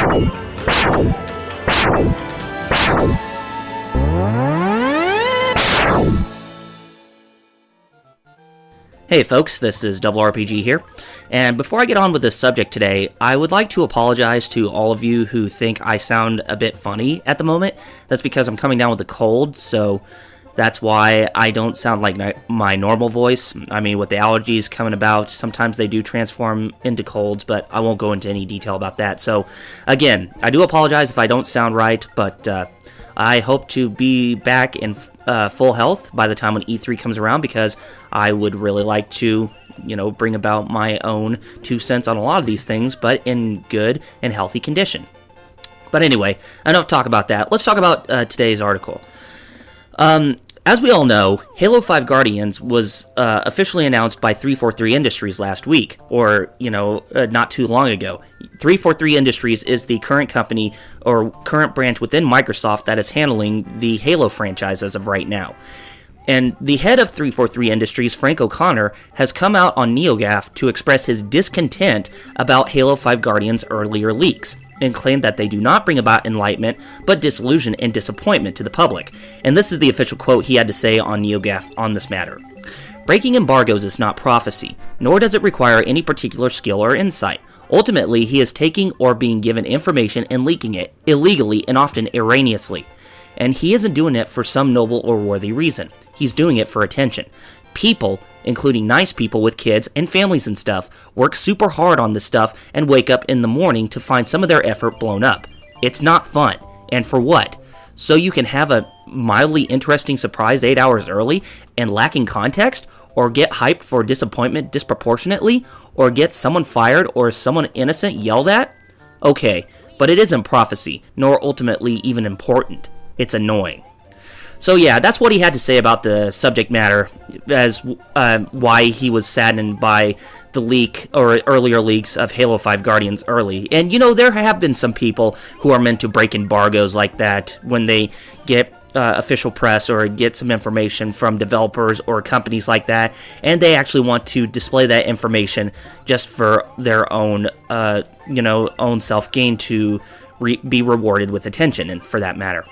Hey folks, this is RRPG here, and before I get on with this subject today, I would like to apologize to all of you who think I sound a bit funny at the moment. That's because I'm coming down with a cold, so that's why I don't sound like my normal voice. I mean, with the allergies coming about, sometimes they do transform into colds, but I won't go into any detail about that. So, again, I do apologize if I don't sound right, but I hope to be back in full health by the time when E3 comes around, because I would really like to, bring about my own 2 cents on a lot of these things, but in good and healthy condition. But anyway, enough talk about that. Let's talk about today's article. As we all know, Halo 5 Guardians was officially announced by 343 Industries last week, or, not too long ago. 343 Industries is the current company, or current branch within Microsoft that is handling the Halo franchise as of right now. And the head of 343 Industries, Frank O'Connor, has come out on NeoGAF to express his discontent about Halo 5 Guardians' earlier leaks, and claimed that they do not bring about enlightenment, but disillusion and disappointment to the public. And this is the official quote he had to say on NeoGAF on this matter. Breaking embargoes is not prophecy, nor does it require any particular skill or insight. Ultimately, he is taking or being given information and leaking it, illegally and often erroneously. And he isn't doing it for some noble or worthy reason. He's doing it for attention. People, including nice people with kids and families and stuff, work super hard on this stuff and wake up in the morning to find some of their effort blown up. It's not fun. And for what? So you can have a mildly interesting surprise 8 hours early and lacking context? Or get hyped for disappointment disproportionately? Or get someone fired or someone innocent yelled at? Okay, but it isn't prophecy, nor ultimately even important. It's annoying. So yeah, that's what he had to say about the subject matter, as why he was saddened by the leak, or earlier leaks, of Halo 5 Guardians early. And there have been some people who are meant to break embargoes like that when they get official press or get some information from developers or companies like that, and they actually want to display that information just for their own, own self-gain to be rewarded with attention, and for that matter.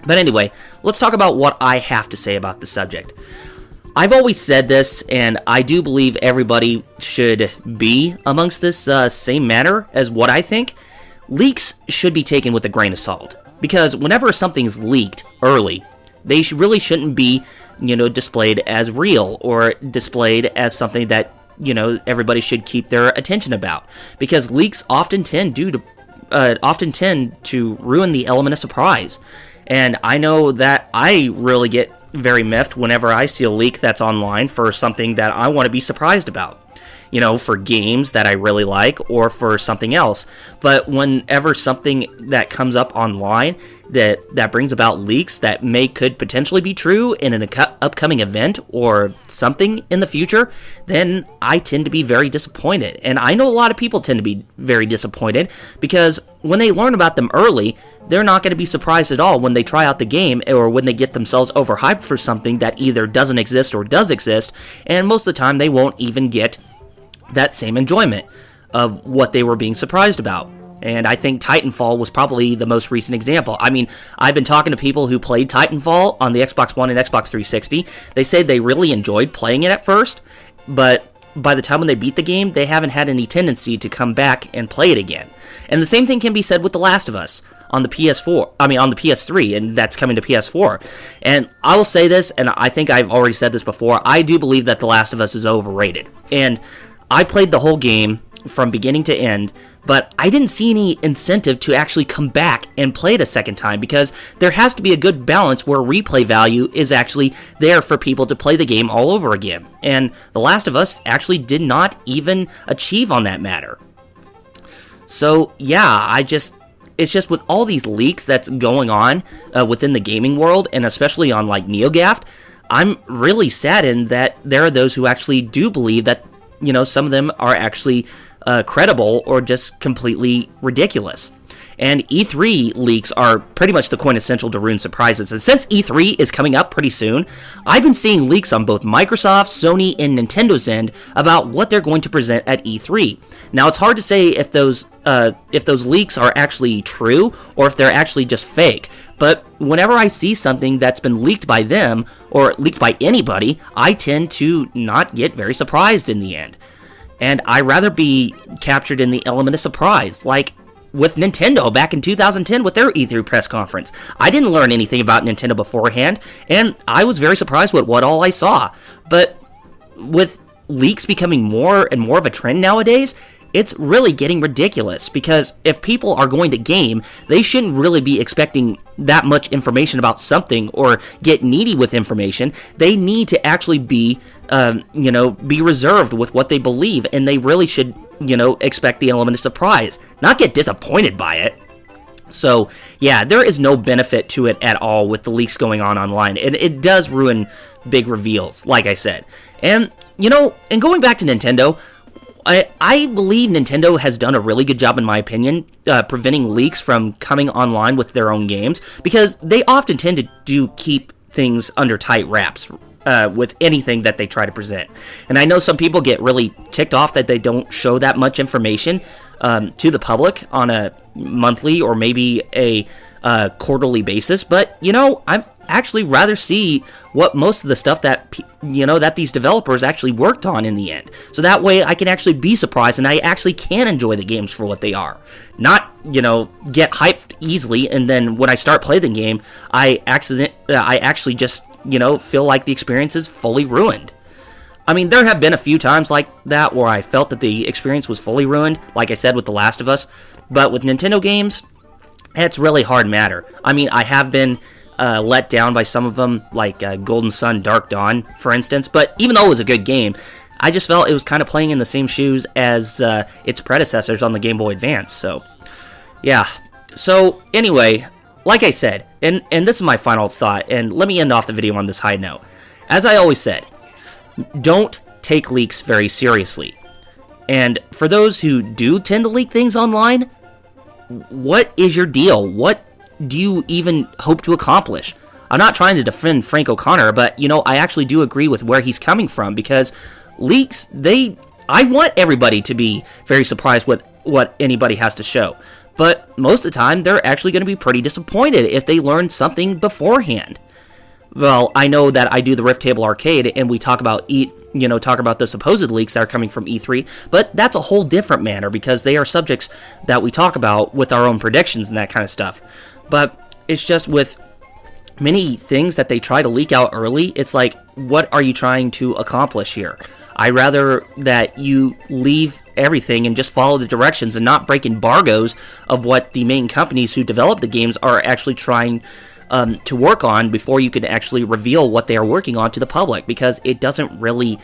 But anyway, let's talk about what I have to say about the subject. I've always said this, and I do believe everybody should be amongst this same matter as what I think. Leaks should be taken with a grain of salt, because whenever something's leaked early, they really shouldn't be, displayed as real or displayed as something that, everybody should keep their attention about, because leaks often tend to ruin the element of surprise. And I know that I really get very miffed whenever I see a leak that's online for something that I want to be surprised about. For games that I really like or for something else. But whenever something that comes up online that brings about leaks that could potentially be true in an upcoming event or something in the future, then I tend to be very disappointed. And I know a lot of people tend to be very disappointed because when they learn about them early, they're not going to be surprised at all when they try out the game or when they get themselves overhyped for something that either doesn't exist or does exist, and most of the time they won't even get that same enjoyment of what they were being surprised about. And I think Titanfall was probably the most recent example. I mean, I've been talking to people who played Titanfall on the Xbox One and Xbox 360. They say they really enjoyed playing it at first, but by the time when they beat the game, they haven't had any tendency to come back and play it again. And the same thing can be said with The Last of Us on the PS3, and that's coming to PS4. And I will say this, and I think I've already said this before, I do believe that The Last of Us is overrated. And I played the whole game from beginning to end, but I didn't see any incentive to actually come back and play it a second time, because there has to be a good balance where replay value is actually there for people to play the game all over again. And The Last of Us actually did not even achieve on that matter. So yeah, it's just with all these leaks that's going on within the gaming world, and especially on like NeoGAF, I'm really saddened that there are those who actually do believe that, some of them are actually credible or just completely ridiculous. And E3 leaks are pretty much the quintessential to ruin surprises. And since E3 is coming up pretty soon, I've been seeing leaks on both Microsoft, Sony, and Nintendo's end about what they're going to present at E3. Now, it's hard to say if those leaks are actually true or if they're actually just fake. But whenever I see something that's been leaked by them or leaked by anybody, I tend to not get very surprised in the end. And I rather be captured in the element of surprise, like with Nintendo back in 2010 with their E3 press conference. I didn't learn anything about Nintendo beforehand, and I was very surprised with what all I saw. But with leaks becoming more and more of a trend nowadays, it's really getting ridiculous, because if people are going to game, they shouldn't really be expecting that much information about something or get needy with information. They need to actually be, be reserved with what they believe, and they really should, expect the element of surprise, not get disappointed by it. So, yeah, there is no benefit to it at all with the leaks going on online, and it does ruin big reveals, like I said. And, and going back to Nintendo, I believe Nintendo has done a really good job, in my opinion, preventing leaks from coming online with their own games, because they often tend to keep things under tight wraps with anything that they try to present. And I know some people get really ticked off that they don't show that much information to the public on a monthly or maybe a quarterly basis, but, I'm actually rather see what most of the stuff that that these developers actually worked on in the end, so that way I can actually be surprised and I actually can enjoy the games for what they are, not get hyped easily, and then when I start playing the game I actually just feel like the experience is fully ruined. I mean, there have been a few times like that where I felt that the experience was fully ruined, like I said with The Last of Us, but with Nintendo games, it's really hard matter. I mean, I have been let down by some of them, like Golden Sun Dark Dawn, for instance, but even though it was a good game, I just felt it was kind of playing in the same shoes as its predecessors on the Game Boy Advance, so, yeah. So, anyway, like I said, and this is my final thought, and let me end off the video on this high note. As I always said, don't take leaks very seriously. And for those who do tend to leak things online, what is your deal? What do you even hope to accomplish? I'm not trying to defend Frank O'Connor, but, I actually do agree with where he's coming from, because leaks, I want everybody to be very surprised with what anybody has to show. But most of the time, they're actually going to be pretty disappointed if they learn something beforehand. Well, I know that I do the Rift Table Arcade, and we talk about the supposed leaks that are coming from E3, but that's a whole different matter, because they are subjects that we talk about with our own predictions and that kind of stuff. But it's just with many things that they try to leak out early, it's like, what are you trying to accomplish here? I'd rather that you leave everything and just follow the directions and not break embargoes of what the main companies who develop the games are actually trying to work on before you can actually reveal what they are working on to the public, because it doesn't really,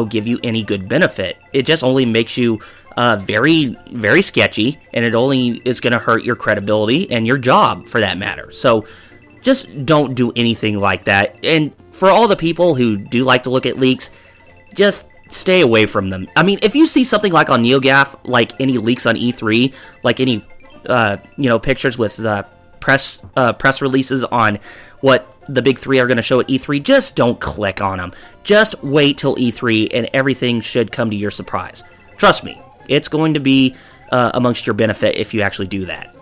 give you any good benefit. It just only makes you very, very sketchy, and it only is going to hurt your credibility and your job, for that matter. So just don't do anything like that. And for all the people who do like to look at leaks, just stay away from them. I mean, if you see something like on NeoGAF, like any leaks on E3, like any pictures with press releases on what the big three are going to show at E3, just don't click on them. Just wait till E3 and everything should come to your surprise. Trust me, it's going to be amongst your benefit if you actually do that.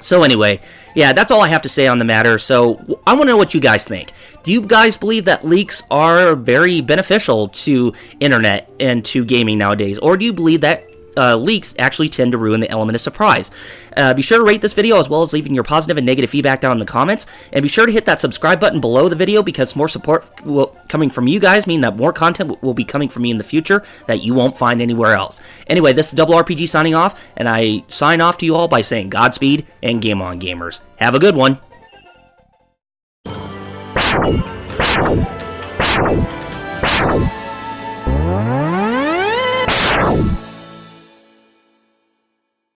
So anyway, yeah, that's all I have to say on the matter. So I want to know what you guys think. Do you guys believe that leaks are very beneficial to internet and to gaming nowadays? Or do you believe that leaks actually tend to ruin the element of surprise? Be sure to rate this video, as well as leaving your positive and negative feedback down in the comments. And be sure to hit that subscribe button below the video, because more support coming from you guys mean that more content will be coming from me in the future that you won't find anywhere else. Anyway, this is RRPG signing off, and I sign off to you all by saying Godspeed and game on, gamers. Have a good one. Wow.